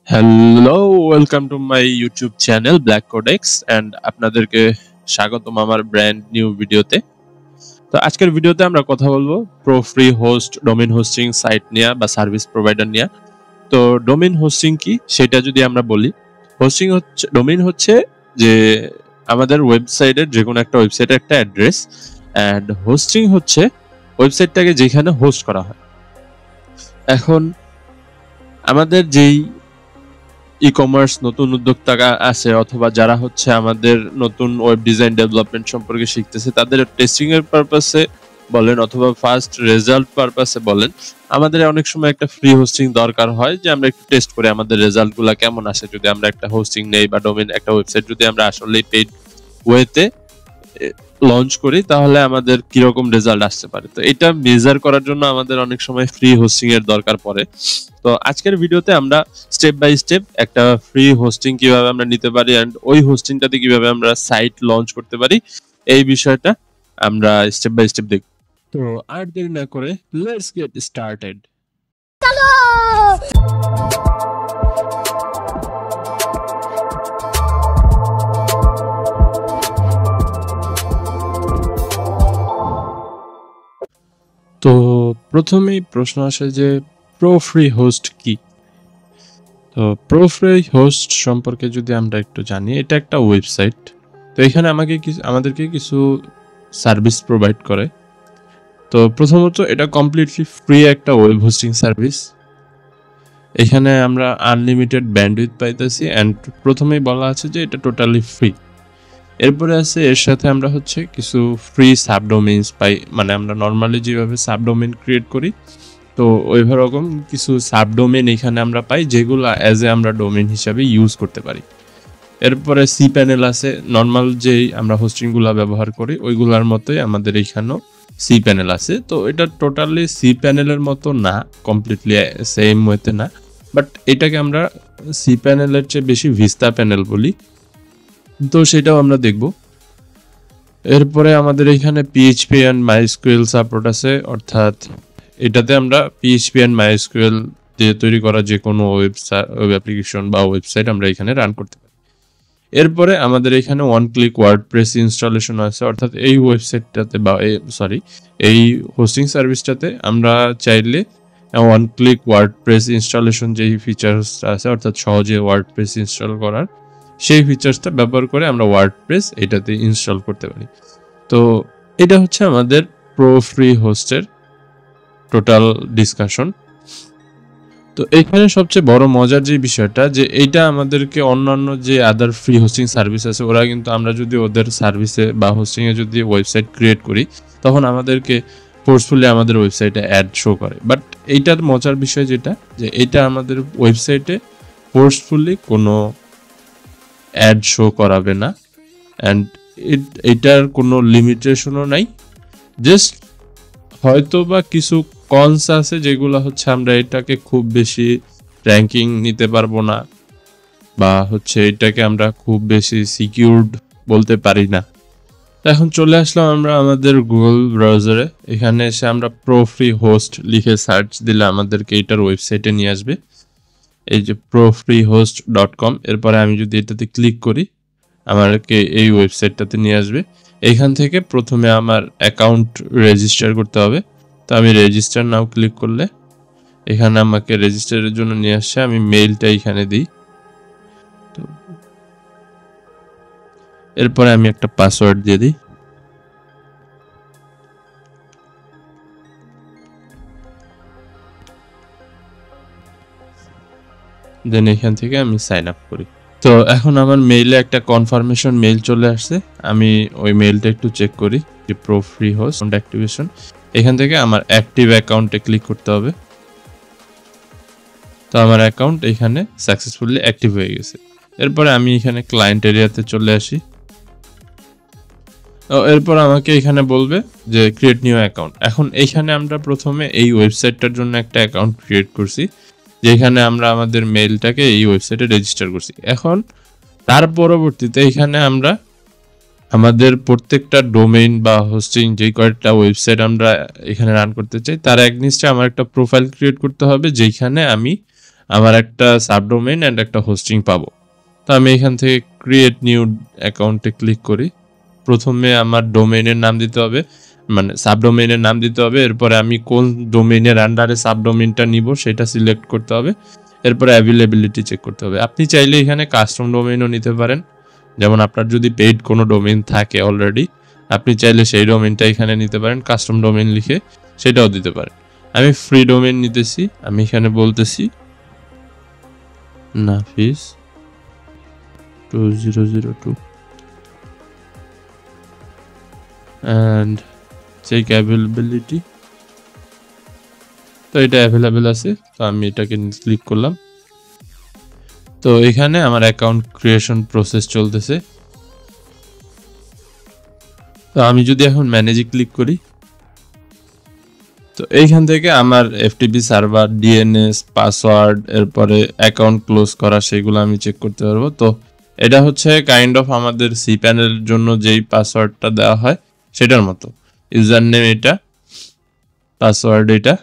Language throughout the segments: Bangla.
Hello, welcome to my YouTube channel black codex and আপনাদেরকে স্বাগতম আমার ব্র্যান্ড নিউ ভিডিওতে। তো আজকের ভিডিওতে আমরা কথা বলবো pro free host domain hosting site নিয়ে বা সার্ভিস প্রোভাইডার নিয়ে। তো ডোমেইন হোস্টিং কি সেটা যদি আমরা বলি, হোস্টিং হচ্ছে ডোমেইন হচ্ছে যে আমাদের ওয়েবসাইটের যে কোনো একটা ওয়েবসাইটের একটা অ্যাড্রেস, অ্যান্ড হোস্টিং হচ্ছে ওয়েবসাইটটাকে যেখানে হোস্ট করা হয়। এখন আমাদের যেই ই কমার্স নতুন উদ্যোক্তা আছে অথবা যারা হচ্ছে আমাদের নতুন ওয়েব ডিজাইন ডেভেলপমেন্ট সম্পর্কে শিখতেছে, তাদের টেস্টিং এর পারপাসে বলেন অথবা ফার্স্ট রেজাল্ট পারপাসে বলেন, আমাদের অনেক সময় একটা ফ্রি হোস্টিং দরকার হয় যে আমরা একটু টেস্ট করে আমাদের রেজাল্টগুলো কেমন আসে। যদি আমরা একটা হোস্টিং নেই বা ডোমেইন একটা ওয়েবসাইট যদি আমরা আসলে পেইড ওয়েতে লঞ্চ করি, তাহলে আমাদের কিরকম রেজাল্ট আসতে পারে। তো এটা মেজার করার জন্য আমাদের অনেক সময় ফ্রি হোস্টিং এর দরকার পড়ে। তো আজকের ভিডিওতে আমরা স্টেপ বাই স্টেপ একটা ফ্রি হোস্টিং কিভাবে আমরা নিতে পারি এন্ড ওই হোস্টিংটাতে কিভাবে আমরা সাইট লঞ্চ করতে পারি, এই বিষয়টা আমরা স্টেপ বাই স্টেপ দেখব। তো আর দেরি না করে লেটস গেট স্টার্টেড। তো প্রথমেই প্রশ্ন আসে যে প্রো ফ্রি হোস্ট কি। তো প্রো ফ্রি হোস্ট সম্পর্কে যদি আমরা একটু জানি, এটা একটা ওয়েবসাইট। তো এখানে আমাদেরকে কিছু সার্ভিস প্রোভাইড করে। তো প্রথমত এটা কমপ্লিটলি ফ্রি একটা ওয়েব হোস্টিং সার্ভিস। এখানে আমরা আনলিমিটেড ব্যান্ডউইথ পাইতেছি অ্যান্ড প্রথমেই বলা আছে যে এটা টোটালি ফ্রি। এরপরে আছে এর সাথে আমরা হচ্ছে কিছু ফ্রি সাবডোমেইনস পাই, মানে আমরা নর্মালি যেভাবে সাবডোমেইন ক্রিয়েট করি, তো ওইভাবে রকম কিছু সাবডোমেইন এখানে আমরা পাই, যেগুলো অ্যাজ এ আমরা ডোমেইন হিসাবে ইউজ করতে পারি। এরপরে সি প্যানেল আছে, নর্মাল যেই আমরা হোস্টিংগুলো ব্যবহার করি ওইগুলোর মতোই আমাদের এইখানেও সি প্যানেল আছে। তো এটা টোটালি সি প্যানেলের মতো না, কমপ্লিটলি সেম ওয়েতে না, বাট এটাকে আমরা সি প্যানেলের চেয়ে বেশি ভিস্তা প্যানেল বলি। তো সেটাও আমরা দেখব। এরপরে আমাদের এখানে পিএইচপি অ্যান্ড মাইএসকিউএল সাপোর্ট আছে, অর্থাৎ এটাতে আমরা পিএইচপি অ্যান্ড মাইএসকিউএল দিয়ে তৈরি করা যে কোনো ওয়েব অ্যাপ্লিকেশন বা ওয়েবসাইট আমরা এখানে রান করতে পারি। এরপরে আমাদের এখানে ওয়ান ক্লিক ওয়ার্ডপ্রেস ইনস্টলেশন আছে, অর্থাৎ এই ওয়েবসাইটটাতে বা এই হোস্টিং সার্ভিসটাতে আমরা চাইলে ওয়ান ক্লিক ওয়ার্ডপ্রেস ইনস্টলেশন যেই ফিচার্সটা আছে, অর্থাৎ সহজে ওয়ার্ডপ্রেস ইনস্টল করার সেই ফিচার্সটা ব্যবহার করে আমরা ওয়ার্ডপ্রেস এটাতে ইনস্টল করতে পারি। তো এটা হচ্ছে আমাদের প্রো ফ্রি হোস্টের টোটাল ডিসকাশন। তো এখানে সবচেয়ে বড় মজার যে বিষয়টা, যে এইটা আমাদেরকে অন্যান্য যে আদার ফ্রি হোস্টিং সার্ভিস আছে, ওরা কিন্তু আমরা যদি ওদের সার্ভিসে বা হোস্টিংয়ে যদি ওয়েবসাইট ক্রিয়েট করি, তখন আমাদেরকে ফোর্সফুলি আমাদের ওয়েবসাইটে অ্যাড শো করে। বাট এইটার মজার বিষয় যেটা, যে এটা আমাদের ওয়েবসাইটে ফোর্সফুলি কোনো অ্যাড শো করাবে না, অ্যান্ড এটার কোনো লিমিটেশনও নাই। জাস্ট হয়তো বা কিছু কনস আছে, যেগুলো হচ্ছে আমরা এটাকে খুব বেশি র্যাঙ্কিং নিতে পারবো না, বা হচ্ছে এটাকে আমরা খুব বেশি সিকিউরড বলতে পারি না। এখন চলে আসলাম আমরা আমাদের গুগল ব্রাউজারে। এখানে এসে আমরা প্রো ফ্রি হোস্ট লিখে সার্চ দিলে আমাদেরকে এটার ওয়েবসাইটে নিয়ে আসবে, এই যে profreehost.com। এরপরে আমি যদি এটাতে ক্লিক করি, আমাকে এই ওয়েবসাইটটাতে নিয়ে আসবে। এইখান থেকে প্রথমে আমার অ্যাকাউন্ট রেজিস্টার করতে হবে। তো আমি রেজিস্টার নাও ক্লিক করলে এখানে আমাকে রেজিস্টারের জন্য নিয়ে আসছে। আমি মেইলটা এখানে দিই। তো এরপরে আমি একটা পাসওয়ার্ড দিয়ে দিই। দেন এখান থেকে আমি সাইন আপ করি। তো এখন আমার মেইলে একটা কনফার্মেশন মেইল চলে আসছে। আমি ওই মেইলটা একটু চেক করি, যে প্রো ফ্রি হোস্ট অ্যাক্টিভেশন। এখান থেকে আমার অ্যাক্টিভ অ্যাকাউন্টে ক্লিক করতে হবে। তো আমার অ্যাকাউন্ট এখানে সাকসেসফুলি অ্যাক্টিভ হয়ে গেছে। এরপরে আমি এখানে ক্লায়েন্ট এরিয়াতে চলে আসি। এরপর আমাকে এখানে বলবে যে ক্রিয়েট নিউ অ্যাকাউন্ট। এখন এইখানে আমরা প্রথমে এই ওয়েবসাইটটার জন্য একটা অ্যাকাউন্ট ক্রিয়েট করছি, যেখানে আমরা আমাদের মেইলটাকে এই ওয়েবসাইটে রেজিস্টার করছি। এখন তার পরবর্তীতে এখানে আমরা আমাদের প্রত্যেকটা ডোমেইন বা হোস্টিং যে কয়েকটা ওয়েবসাইট আমরা এখানে রান করতে চাই, তার এগনিস্টে আমার একটা প্রোফাইল ক্রিয়েট করতে হবে, যেখানে আমি আমার একটা সাবডোমেইন অ্যান্ড একটা হোস্টিং পাবো। তো আমি এখান থেকে ক্রিয়েট নিউ অ্যাকাউন্টে ক্লিক করি। প্রথমে আমার ডোমেইনের নাম দিতে হবে, মানে সাবডোমেইনের নাম দিতে হবে। এরপরে আমি কোন ডোমেইনের আন্ডারে সাবডোমেইনটা নিব সেটা সিলেক্ট করতে হবে। এরপরে অ্যাভেলেবিলিটি চেক করতে হবে। আপনি চাইলে এখানে কাস্টম ডোমেইনও নিতে পারেন, যেমন আপনার যদি পেইড কোনো ডোমেইন থাকে অলরেডি, আপনি চাইলে সেই ডোমেইনটা এখানে নিতে পারেন, কাস্টম ডোমেইন লিখে সেটাও দিতে পারেন। আমি ফ্রি ডোমেইন নিতেছি, আমি এখানে বলতেছি নাফিস 2002 and check availability। তো এটা অ্যাভেলেবেল আছে, তো আমি এটাকে ক্লিক করলাম। তো এখানে আমার অ্যাকাউন্ট ক্রিয়েশন প্রসেস চলতেছে। তো আমি যদি এখন ম্যানেজে ক্লিক করি, তো এইখান থেকে আমার এফটিপি সার্ভার, ডিএনএস, পাসওয়ার্ড, এরপরে অ্যাকাউন্ট ক্লোজ করা, সেগুলো আমি চেক করতে পারবো। তো এটা হচ্ছে কাইন্ড অফ আমাদের সি প্যানেলের জন্য যেই পাসওয়ার্ডটা দেওয়া হয় সেটার মতো। ইউজার নেম এটা, পাসওয়ার্ড এটা।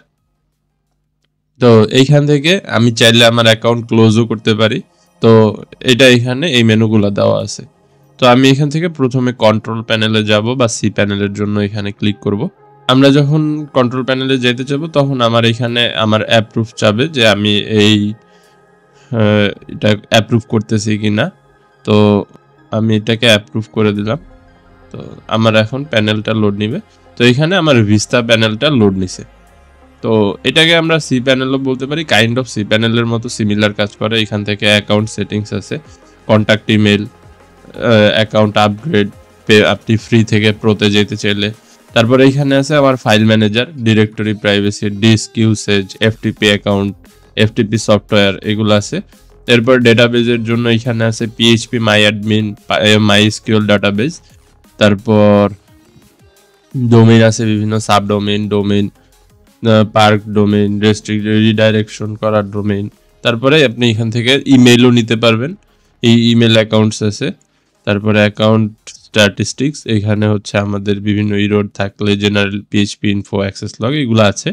তো এইখান থেকে আমি চাইলে আমার অ্যাকাউন্ট ক্লোজও করতে পারি। তো এটা এখানে এই মেনুগুলো দেওয়া আছে। তো আমি এখান থেকে প্রথমে কন্ট্রোল প্যানেলে যাব বা সি প্যানেলের জন্য এখানে ক্লিক করব। আমরা যখন কন্ট্রোল প্যানেলে যেতে যাব তখন আমার এখানে আমার অ্যাপ্রুভ চাবে যে আমি এটা অ্যাপ্রুভ করতেছি কিনা। তো আমি এটাকে অ্যাপ্রুভ করে দিলাম। তো আমার এখন প্যানেলটা লোড নিবে। তো এখানে আমার ভিস্তা প্যানেলটা লোড নিছে। তো এটাকে আমরা সি প্যানেলও বলতে পারি, কাইন্ড অফ সি প্যানেলের মতো সিমিলার কাজ করে। এখান থেকে অ্যাকাউন্ট সেটিংস আছে, কন্ট্যাক্ট ইমেল, অ্যাকাউন্ট আপগ্রেড, আপনি ফ্রি থেকে প্রোতে যেতে চাইলে। তারপরে এখানে আছে আমার file manager, directory privacy, disk usage, FTP account, FTP software, এগুলো আছে। এরপর ডেটাবেজের জন্য এখানে আছে PHP my admin, my SQL database. তারপর ডোমেইন আছে বিভিন্ন, subdomain, domain, park domain, redirection করার ডোমেইন। তারপরে আপনি এখান থেকে ইমেলও নিতে পারবেন, এই ইমেল অ্যাকাউন্টস আছে। তারপরে অ্যাকাউন্ট স্ট্যাটিস্টিক্স, এখানে হচ্ছে আমাদের বিভিন্ন ইরোড থাকলে general PHP info, access log, এগুলো আছে।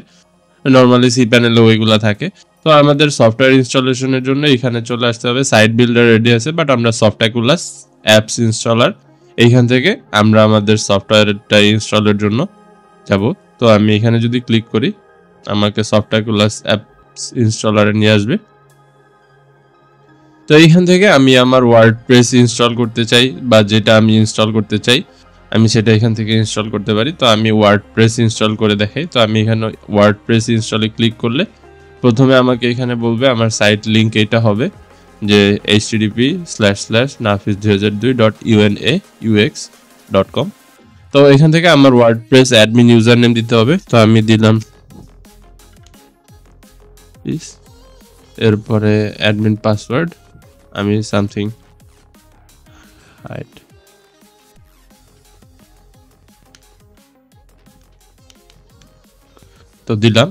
নর্মালি সি প্যানেলেও এগুলো থাকে। তো আমাদের সফটওয়্যার ইনস্টলেশনের জন্য এখানে চলে আসতে হবে। সাইট বিল্ডার রেডি আছে, বাট আমরা সফটওয়্যারকুলাস অ্যাপস ইনস্টলার, এইখান থেকে আমরা আমাদের সফটওয়্যারটা ইনস্টলের জন্য যাব। তো আমি এখানে যদি ক্লিক করি, আমাকে সফটওয়্যারকুলাস অ্যাপস ইনস্টলারে নিয়ে আসবে। তো এইখান থেকে আমি আমার ওয়ার্ডপ্রেস ইনস্টল করতে চাই বা যেটা আমি ইনস্টল করতে চাই আমি সেটা এখান থেকে ইনস্টল করতে পারি। তো আমি ওয়ার্ডপ্রেস ইনস্টল করে দেখাই। তো আমি এখানে ওয়ার্ডপ্রেস ইনস্টলে ক্লিক করলে প্রথমে আমাকে এখানে বলবে আমার সাইট লিঙ্ক এটা হবে যে http://nafis2002.unaux.com। তো এখান থেকে আমার ওয়ার্ডপ্রেস অ্যাডমিন ইউজার নেম দিতে হবে। তো আমি দিলাম, এরপরে অ্যাডমিন পাসওয়ার্ড আমি সামথিং হাইড, তো দিলাম।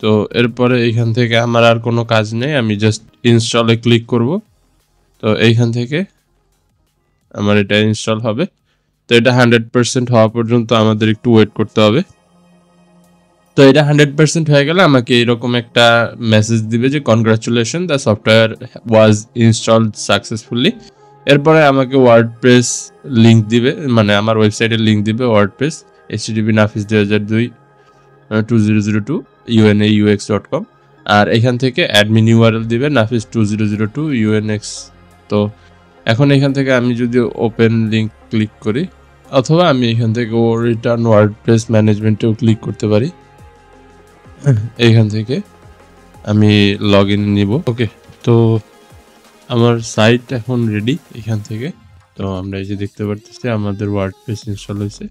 তো এরপরে এইখান থেকে আমার আর কোনো কাজ নেই, আমি জাস্ট ইনস্টলে ক্লিক করব। তো এইখান থেকে আমার এটা ইনস্টল হবে। তো এটা 100% হওয়া পর্যন্ত আমাদের একটু ওয়েট করতে হবে। তো এটা 100% হয়ে গেলে আমাকে এরকম একটা মেসেজ দিবে যে congratulation, the software was installed successfully. এরপরে আমাকে ওয়ার্ডপ্রেস লিঙ্ক দিবে, মানে আমার ওয়েবসাইটের লিঙ্ক দিবে, ওয়ার্ডপ্রেস http://nafis2002.unaux.com। আর এখান থেকে অ্যাডমিন ইউআরএল দিবে nafis2002.unx। তো এখন এখান থেকে আমি যদি ওপেন লিঙ্ক ক্লিক করি, অথবা আমি এখান থেকে রিটার্ন ওয়ার্ডপ্রেস ম্যানেজমেন্টেও ক্লিক করতে পারি। এইখান থেকে আমি লগ ইন নিব। ওকে, তো আমার সাইট এখন রেডি এখান থেকে। তো আমরা এই যে দেখতে পারতেছি আমাদের ওয়ার্ডপ্রেস ইনস্টল হয়েছে।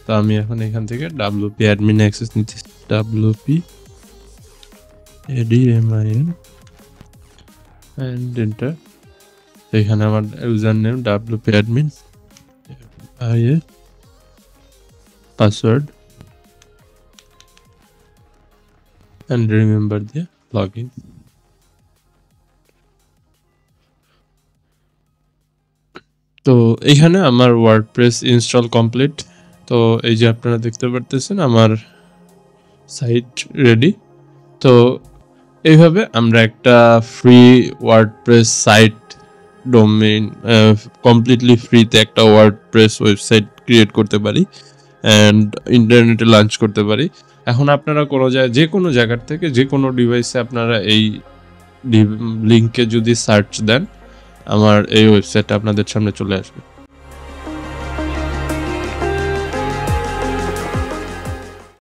তো আমি এখন এখান থেকে wp অ্যাডমিন অ্যাক্সেস নিচ্ছি, wp admin and enter। এখানে আমার user name wp admin, password and remember the login। তো এখানে আমার ওয়ার্ডপ্রেস ইনস্টল কমপ্লিট। তো এই যে আপনারা দেখতে পারতেছেন আমার সাইট রেডি। তো এইভাবে আমরা একটা free WordPress site domain completely ফ্রিতে একটা ওয়ার্ডপ্রেস ওয়েবসাইট ক্রিয়েট করতে পারি অ্যান্ড ইন্টারনেটে লঞ্চ করতে পারি। এখন আপনারা যে কোনো জায়গার থেকে যে কোনো ডিভাইসে আপনারা এই লিঙ্কে যদি সার্চ দেন, আমার এই ওয়েবসাইটটা আপনাদের সামনে চলে আসবে।